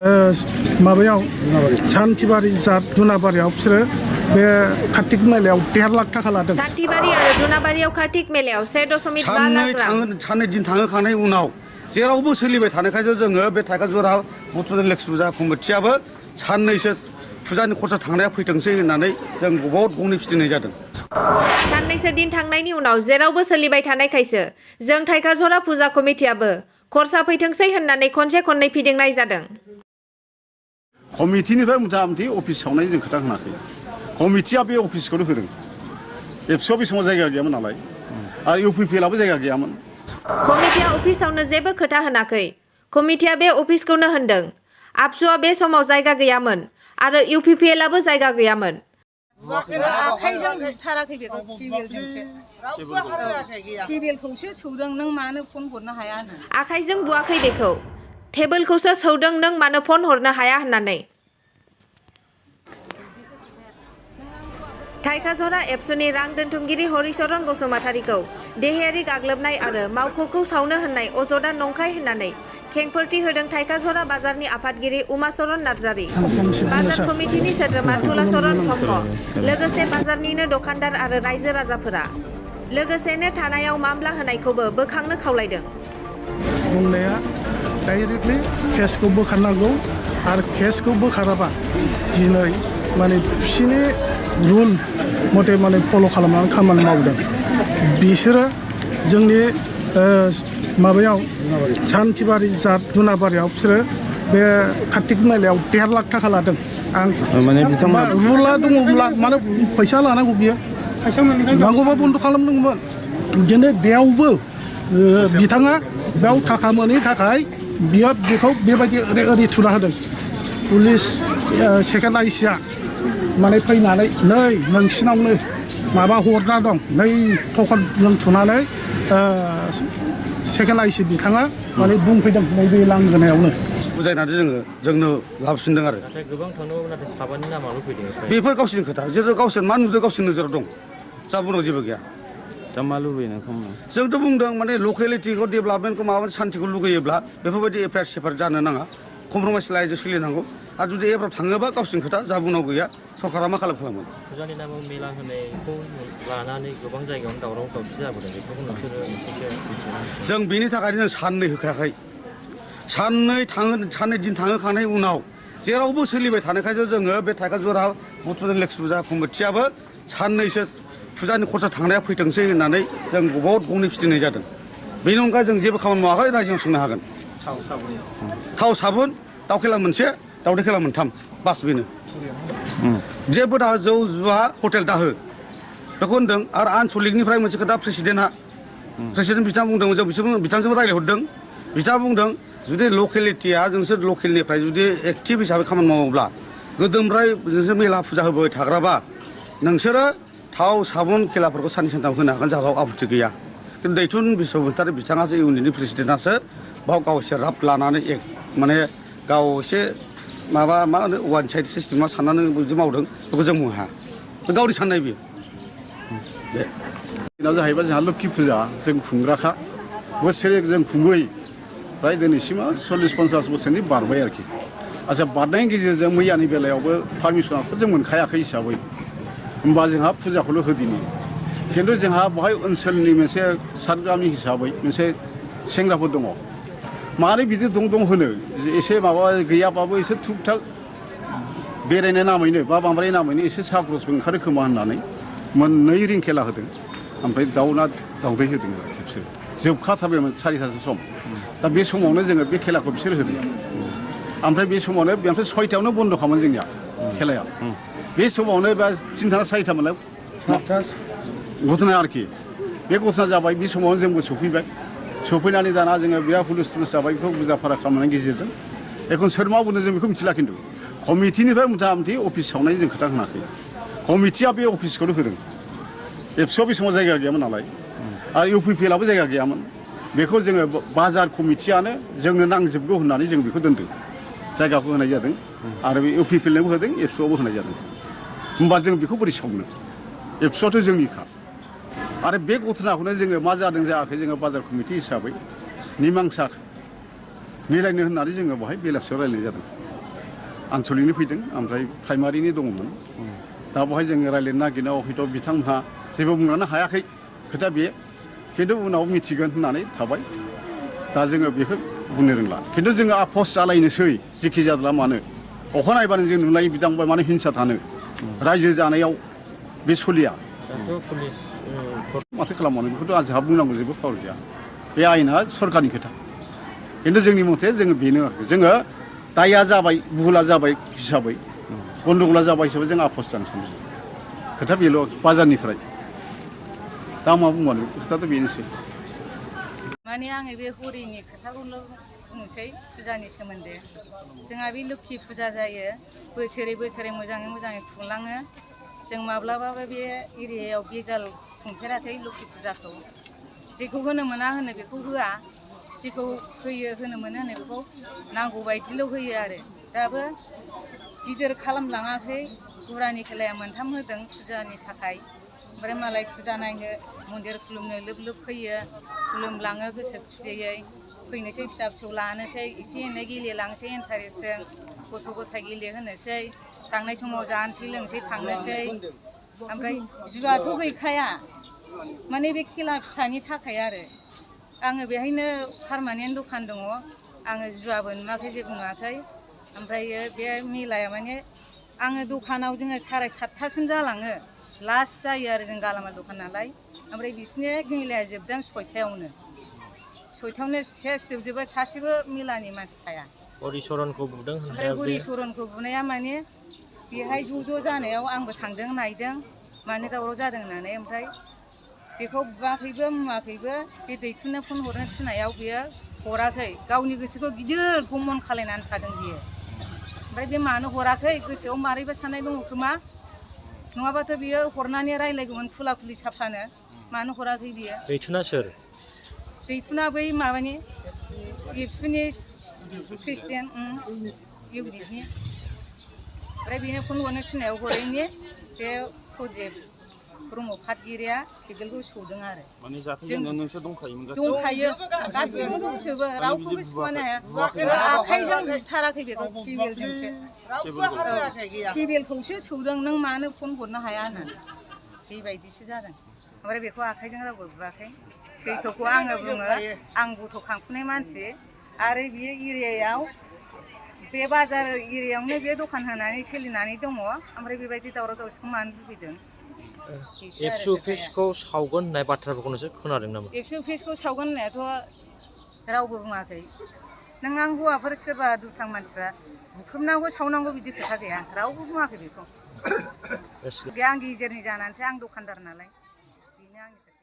माबायाव सान्थिबारि जात दुनाबारियाव बिसोरो बे कार्तिक मेलायाव 1.5 लाख थाखा लादों। सान्थिबारि आरो दुनाबारियाव कार्तिक मेलायाव 1.5 लाख रां। साननै दिन थांखांनायनि उनाव जेरावबो सोलिबाय थानायखायसो जोङो बे थाइखाजुरा बुथुनि लक्ष्मी फुजा कमिटियाबो साननैसो फुजानि खरसा थांनाया फैथोंसै होननानै जों बहुत गंनै फिदिंनाय जादों। साननैसो दिन थांनायनि उनाव जेरावबो सोलिबाय थानायखायसो जों थाइखाजुरा फुजा कमिटियाबो खरसा फैथोंसै होननानै खनसे खननै फिदिंनाय जादों। कमिटिनिफ्राय मथा मथि अफिस सावनाय जों खोथा होनाखै। कमिटिया बे अफिसखौनो होदों। एबसुआव बे समाव जायगा गैयामोन नालाय आरो इउपिपिएलआबो जायगा गैयामोन। कमिटिया अफिसावनो जेबो खोथा होनाखै। कमिटिया बे अफिसखौनो होनदों। आबसुआ बे समाव जायगा गैयामोन आरो इउपिपिएलआबो जायगा गैयामोन। आखाइजों बुथाराखै बेखौ टेबोलखौसो सौदों नों मानो फन हरनो हाया होननानै। आखाइजों बुआखै बेखौ टेबोलखौसो सौदों नों मानो फन हरनो हाया होननानै। थाइखाजुरा एबसुनि रां दोनथुमगिरि हरिचरन बसुमतारीखौ देहायारि गाग्लोबनाय आरो मावख'खौ सावनो होननाय अजदआ नंखाय होननानै खेंफोरथि होदों थाइखाजुरा बाजारनि आफादगिरि उमाचरन नार्जारी, बाजार कमिटिनि सोद्रोमा तुलाचरन ब्रह्म, लोगोसे बाजारनिनो दखानदार आरो रायजो राजाफोरा। लोगोसेनो थानायाव मामला होनायखौबो बोखांनो खावलायदों। बुंनाया डाइरेक्टलि केसखौ बोखारनांगौ आरो केसखौ बोखाराबा दिनै माने बिसिनि रुल मथे माने फल' खालामनानै खामानि मावदों। बिसोरो जोंनि माबायाव सान्थिबारि जात दुनाबारियाव बिसोरो बे कार्तिक मेलायाव 1.5 लाख थाखा लादों। आं माने रुला दङब्ला मानो फैसा लानांगौ बियो नांगौबा बन्द' खालामनांगौमोन। बिदिनो बेयावबो बिथाङा बेयाव थाखा मोनैनि थाखाय बियो बेखौ बेबायदि ओरै थुना होदों। पुलिस सेकेन्ड आइसिया माने फैनानै नै नोंसिनावनो माबा हरना दं नै टकनजों थुनानै सेकेन्ड आइसि बिथाङा माने बुंफैदों नैबे लांगोनायावनो। बुजायनानै जोंनो लाबोफिनदों आरो। नाथाय गोबां थांनो नाथाय साबानि नामाल' फैदों। बेफोर गावसोरनि खोथा जेरै गावसोर मा नुदों गावसोरनि नोजोराव दं। जा बुंनांगौ जेबो गैया। दा मा लुबैयो नोंथांमोना? जोंथ' बुंदों माने लकेलिटिखौ डेभेलपमेन्टखौ माबा सान्तिखौ लुगैयोब्ला बेफोरबायदि एफआइआर सेफायार जानो नाङा। कमप्रमाइस लाइनजों सोलिनांगौ आरो जुदि एबाराव थाङोबा गावसोरनि खोथा जा बुंनांगौ गैया सरकारा मा खालामगोन। फुजानि नामाव मेला होनायखौ लानानै गोबां जायगायावनो दावराव दावसि जाबोदों। बेखौ नोंसोरो जों बेनि थाखायनो जों साननै होखायाखै। साननै दिन थांखांनायनि उनाव जेरावबो सोलिबाय थानायखायसो जोङो बे थाइखाजुरा बुथुनि लक्ष्मी फुजा कमिटियाबो साननैसो फुजानि खरसा थांनाया फैथोंसै होननानै जों बहुत गंनै फिदिंनाय जादों। बेनि अनगा जों जेबो खामानि मावाखै। रायजोआव सोंनो हागोन। थाव साबुन दाउ खेला मोनसे दाउदै खेला मोनथाम बास बेनो। जेबो दाहो जौ जुवा हटेल दाहो बेखौ होनदों। आरो आनसलिकनिफ्राय मोनसे खोथा प्रेसिडेन्ट बिथाङा बुंदों जों बिथांजोंबो रायज्लायहरदों। बिथाङा बुंदों जुदि लकेलिटिया नोंसोर लकेलनिफ्राय जुदि एक्टिभ हिसाबै खामानि मावोब्ला गोदोनिफ्राय नोंसोर मेला फुजा होबाय थाग्राबा नोंसोरो थाव साबुन खेलाफोरखौ साननै सानथाम होनो हागोन जोंहा आपत्ति गैया। खिन्थु दैथुन बसुमतारी बिथाङासो इउनिटनि प्रेसिडेन्टआसो बाव गावसोर राब लानानै माने गाव एसे माबा मा होनो वान साइड सिस्टेमा साननानै बिदि मावदों बेखौ जों बुंनो हाया। बे गावनि साननाय बियो। बे दिनाव जाहैबाय जोंहा लोक्षि फुजा जों खुंग्राखा बोसोरे जों खुंबोय फ्राय दिनैसिमा 40-50 बोसोरनि बारबाय आरोखि। आच्चा बारनायनि गेजेरजों मैयानि बेलायावबो पारमिसनखौ जों मोनखायाखै हिसाबै होमबा जोंहा फुजाखौल' होदिनि। खिन्थु जोंहा बेवहाय ओनसोलनि मोनसे सातगामि हिसाबै मोनसे सेंग्राफोर दङ। मारै बिदि दं होनो एसे माबा गैयाबाबो एसे थुक थाक बेरायनाय नामैनो बा बांद्राय नामैनो एसे साहा खरसबो ओंखारो खोमा होननानै 2 रिं खेला होदों। ओमफ्राय दाउ ना दाउदै होदों खेबसे जोबखाथारबायमोन 4थासो सम। दा बे समावनो जोङो बे खेलाखौ बिसोर होदों। ओमफ्राय बे समावनो ओमफ्राय 6थायावनो बन्द' खामोन जोंनिया खेलाया। बे समावनो बा 3था ना 4था मोनलाय घटना आरोखि। बे घटना जाबाय बे समावनो जोंबो सफैबाय। सफैनानै दाना जोङो बिराद हुलुस थुलुस जाबाय बेखौ बुजा फारा खालामनायनि गेजेरजों। एखन सोर मा बुंदों जों बेखौ मिथिला। खिन्थु कमिटिनिफ्राय मथा मथि अफिस सावनाय जों खोथा होनाखै। कमिटिया बे अफिसखौनो होदों। एबसुआव बे समाव जायगा गैयामोन नालाय आरो इउपिपिएलआबो जायगा गैयामोन। बेखौ जोङो बाजार कमिटियानो जोंनो नांजोबगौ होननानै जों बेखौ दोनदों। जायगाखौ होनाय जादों आरो बे इउपिपिएलनोबो होदों एबसुआवबो होनाय जादों। होमबा जों बेखौ बोरै सावनो? एबसुआथ' जोंनिखा। आरो बे घटनाखौनो जोङो मा जादों जायाखै जोङो बाजार कमिटि हिसाबै मिमांसा मिलायनो होननानै जोङो बेवहाय बेलासियाव रायज्लायनाय जादों। आनसलिकनि फैदों ओमफ्राय प्राइमारिनि दङमोन दा बेवहाय जोङो रायज्लायनो नागिरनायाव हयथ' बिथांमोनहा जेबो बुंनो हायाखै खोथा बे खिन्थु उनाव मिथिगोन होननानै थाबाय दा जोङो बेखौ बुंनो रोंला खिन्थु जोङो आफस जालायनोसै जेखि जादोला मानो अखानायबानो जों नुलायो बिदांबाय मानो हिंसा थानो रायजो जानायाव बे सलिया माथो खालामबानो बेखौथ' आंहा बुंनांगौ जेबो पावार गैया बे आयेना सरकारनि खोथा खिन्थु जोंनि मथे जोङो बेनो जोङो दाया जाबाय भुला जाबाय हिसाबै गन्दगला जाबाय हिसाबै जों आफस जानो सानदों खोथा बेल' बाजारनिफ्राय दा मा बुंबानो खोथाथ' बेनोसै माने आङो बे हरिनि खोथाखौल' बुंनोसै फुजानि सोमोन्दै जोंहा बे लोक्षि फुजा जायो बोसोरै मोजाङै खुंलाङो जों माब्लाबाबो बे एरियायाव बेजाल खुंफेराखै लोक्षि फुजाखौ जेखौ होनो मोना होनो बेखौ होआ जेखौ होयो होनो मोनो होनो बेखौ नांगौ बायदिल' होयो आरो दाबो गिदिर खालामलाङाखै गुरानि खेलाया मोनथाम होदों फुजानि थाखाय ओमफ्राय मालाय फुजा नायनो मन्दिर खुलुमनो लोब फैयो खुलुमलाङो गोसो खुसियै फैनोसै फिसा फिसौ लानोसै एसे एनै गेलेलांसै इन्टारेस्टजों गथ' गथाय गेलेहोनोसै थांनाय समाव जानोसै लोंसै थांनोसै ओमफ्राय जुआथ' गैखाया माने बे खेला फिसानि थाखाय आरो आङो बेहायनो पारमानेन्ट दखान दङ आङो जुआबो नुवाखै जेबो नुवाखै ओमफ्रायो बे मेलाया माने आङो दखानाव जोङो 7:30सिम जालाङो लास्ट जायो आरो जों गालामाल दखान नालाय ओमफ्राय बिसोरनि मेलाया जोबदों 6थायावनो सेस जोबजोबो सासेबो मेलानि मानसि थाया हरिचरनखौ बुदों ओमफ्राय हरिचरनखौ बुनाया माने बेहाय ज' जानायाव आंबो थांदों नायदों मानो दावराव जादों होननानै ओमफ्राय बेखौ बुवाखैबो मुवाखैबो बे दैथुननो फन हरनो थिननायाव बियो हराखै गावनि गोसोखौ गिदिर गमन खालायनानै थादों बियो ओमफ्राय बे मानो हराखै गोसोआव मारैबा साननाय दङ खोमा नङाबाथ' बियो हरनानै रायलायगौमोन खुला खुलि साफानो मानो हराखै बियो दैथुना सोर दैथुना बै माबानि एबसुनि प्रेसिडेन्ट इउनिटनि ओमफ्राय बेनो फन हरनो थिननायाव हरैनि बे प्रजेक ब्रह्म पातगिरिया टेबोलखौ सौदों आरो दंखायो गासिबो दंजोबो रावखौबो सिखोमानो हाया आखाइजों बुथाराखै बेखौ टेबोलखौसो सौदों नों मानो फन हरनो हाया होननानै बेबायदिसो जादों ओमफ्राय बेखौ आखाइजों रावबो बुवाखै सैथोखौ आङो बुङो आं गथ' खांफुनाय मानसि आरो बे एरियायाव बे बाजार एरियायावनो बे दखान होनानै सोलिनानै दङ ओमफ्राय बेबायदि दावराव दावसिखौ मानो लुबैदों एबसु अफिसखौ सावगोन होननाय बाथ्राफोरखौनोसो खोनादों नामा एबसु अफिसखौ सावगोन होननायाथ' रावबो बुङाखै नों आं हौवाफोर सोरबा दुथां मानसिफ्रा बुख्रुबनांगौ सावनांगौ बिदि खोथा गैया रावबो बुङाखै बेखौ बे आं गेजेरनि जानानैसो आं दखानदार नालाय बेनो आंनि खोथा